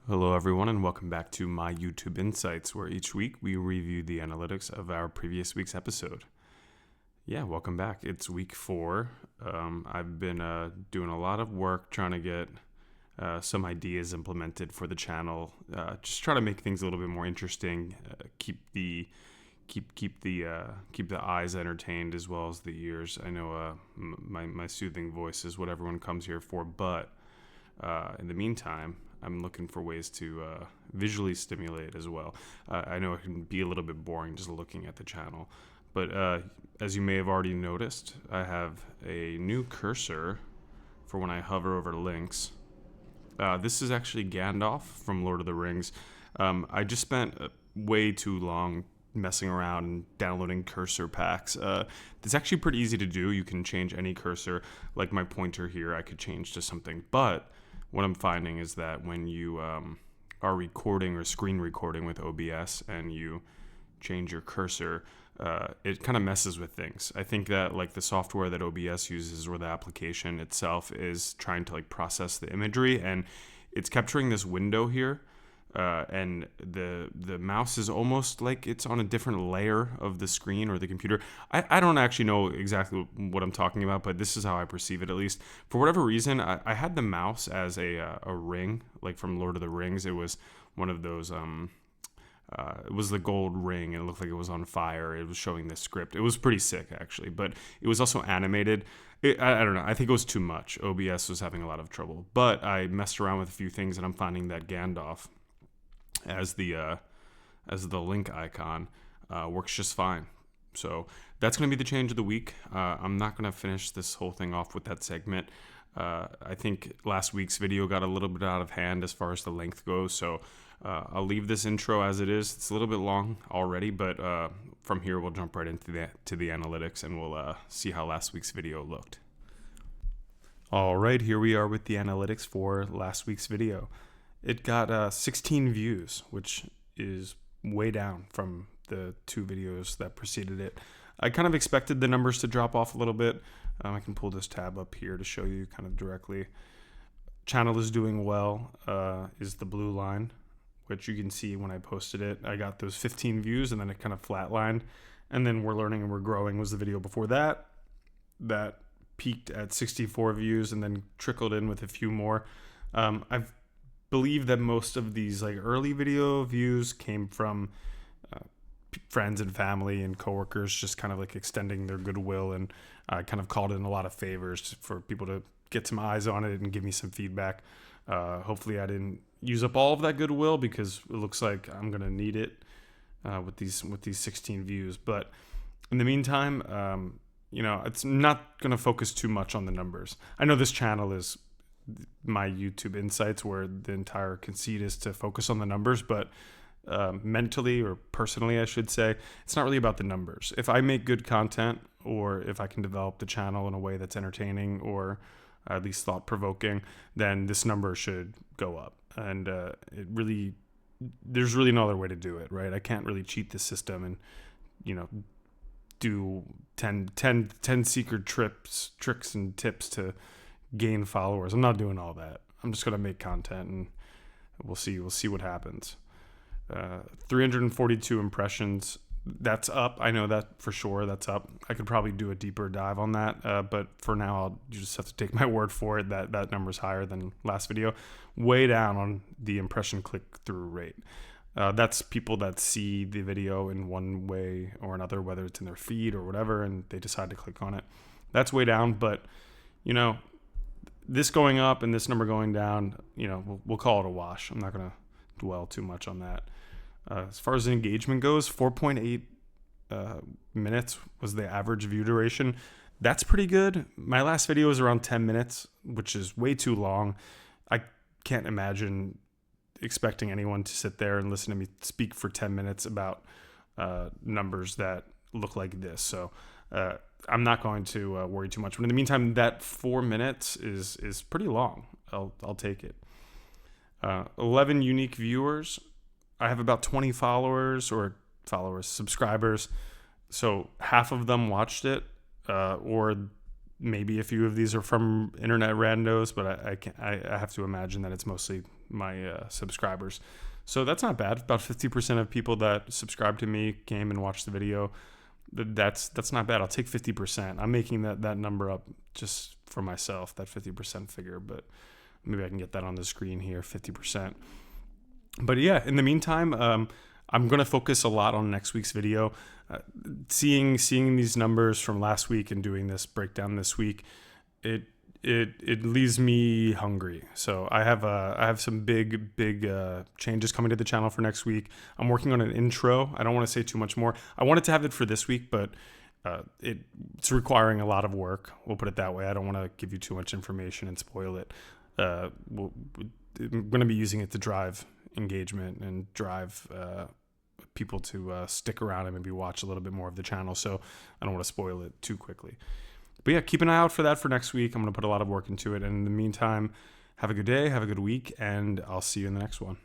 Hello, everyone, and welcome back to My YouTube Insights, where each week we review the analytics of our previous week's episode. Yeah, welcome back. It's week 4. I've been doing a lot of work trying to get some ideas implemented for the channel. Just try to make things a little bit more interesting. Keep the eyes entertained as well as the ears. I know my soothing voice is what everyone comes here for, but in the meantime, I'm looking for ways to visually stimulate as well. I know it can be a little bit boring just looking at the channel, but as you may have already noticed, I have a new cursor for when I hover over links. This is actually Gandalf from Lord of the Rings. I just spent way too long messing around and downloading cursor packs. It's actually pretty easy to do. You can change any cursor, like my pointer here, I could change to something, but what I'm finding is that when you are recording or screen recording with OBS and you change your cursor, it kind of messes with things. I think that like the software that OBS uses or the application itself is trying to like process the imagery, and it's capturing this window here. And the mouse is almost like it's on a different layer of the screen or the computer. I don't actually know exactly what I'm talking about, but this is how I perceive it, at least. For whatever reason, I had the mouse as a ring, like from Lord of the Rings. It was one of those, it was the gold ring, and it looked like it was on fire. It was showing the script. It was pretty sick, actually, but it was also animated. I don't know. I think it was too much. OBS was having a lot of trouble, but I messed around with a few things, and I'm finding that Gandalf as the link icon works just fine. So that's going to be the change of the week. I'm not going to finish this whole thing off with that segment. I think last week's video got a little bit out of hand as far as the length goes, so I'll leave this intro as it is. It's a little bit long already, but from here we'll jump right into the analytics, and we'll see how last week's video looked. All right, here we are with the analytics for last week's video. It got 16 views, which is way down from the 2 videos that preceded it. I kind of expected the numbers to drop off a little bit. I can pull this tab up here to show you kind of directly. Channel is doing well is the blue line, which you can see when I posted it. I got those 15 views, and then it kind of flatlined. And then We're Learning and We're Growing was the video before that. That peaked at 64 views and then trickled in with a few more. I've believe that most of these like early video views came from friends and family and coworkers just kind of like extending their goodwill, and kind of called in a lot of favors for people to get some eyes on it and give me some feedback. Hopefully I didn't use up all of that goodwill, because it looks like I'm gonna need it with these 16 views. But in the meantime, it's not gonna focus too much on the numbers. I know this channel is My YouTube Insights, where the entire conceit is to focus on the numbers, but mentally, or personally I should say, it's not really about the numbers. If I make good content, or if I can develop the channel in a way that's entertaining or at least thought-provoking, then this number should go up. And there's really no other way to do it, right? I can't really cheat the system and do 10 secret tricks and tips to gain followers. I'm not doing all that. I'm just gonna make content, and we'll see what happens. 342 impressions. That's up. I know that for sure. That's up. I could probably do a deeper dive on that, but for now, you just have to take my word for it that number's higher than last video. Way down on the impression click-through rate. That's people that see the video in one way or another, whether it's in their feed or whatever, and they decide to click on it. That's way down, but this going up and this number going down, we'll call it a wash. I'm not going to dwell too much on that. As far as engagement goes, 4.8 minutes was the average view duration. That's pretty good. My last video was around 10 minutes, which is way too long. I can't imagine expecting anyone to sit there and listen to me speak for 10 minutes about numbers that look like this. So I'm not going to worry too much. But in the meantime, that 4 minutes is pretty long. I'll take it. 11 unique viewers. I have about 20 subscribers. So half of them watched it, or maybe a few of these are from internet randos, but I have to imagine that it's mostly subscribers. So that's not bad. About 50% of people that subscribed to me came and watched the video. That's not bad. I'll take 50%. I'm making that number up just for myself, that 50% figure, but maybe I can get that on the screen here, 50%. But yeah, in the meantime, I'm going to focus a lot on next week's video. Seeing these numbers from last week and doing this breakdown this week, it leaves me hungry. So I have some big changes coming to the channel for next week. I'm working on an intro. I don't want to say too much more. I wanted to have it for this week, but it's requiring a lot of work. We'll put it that way. I don't want to give you too much information and spoil it. I'm going to be using it to drive engagement and drive people to stick around and maybe watch a little bit more of the channel. So I don't want to spoil it too quickly. But yeah, keep an eye out for that for next week. I'm going to put a lot of work into it. And in the meantime, have a good day, have a good week, and I'll see you in the next one.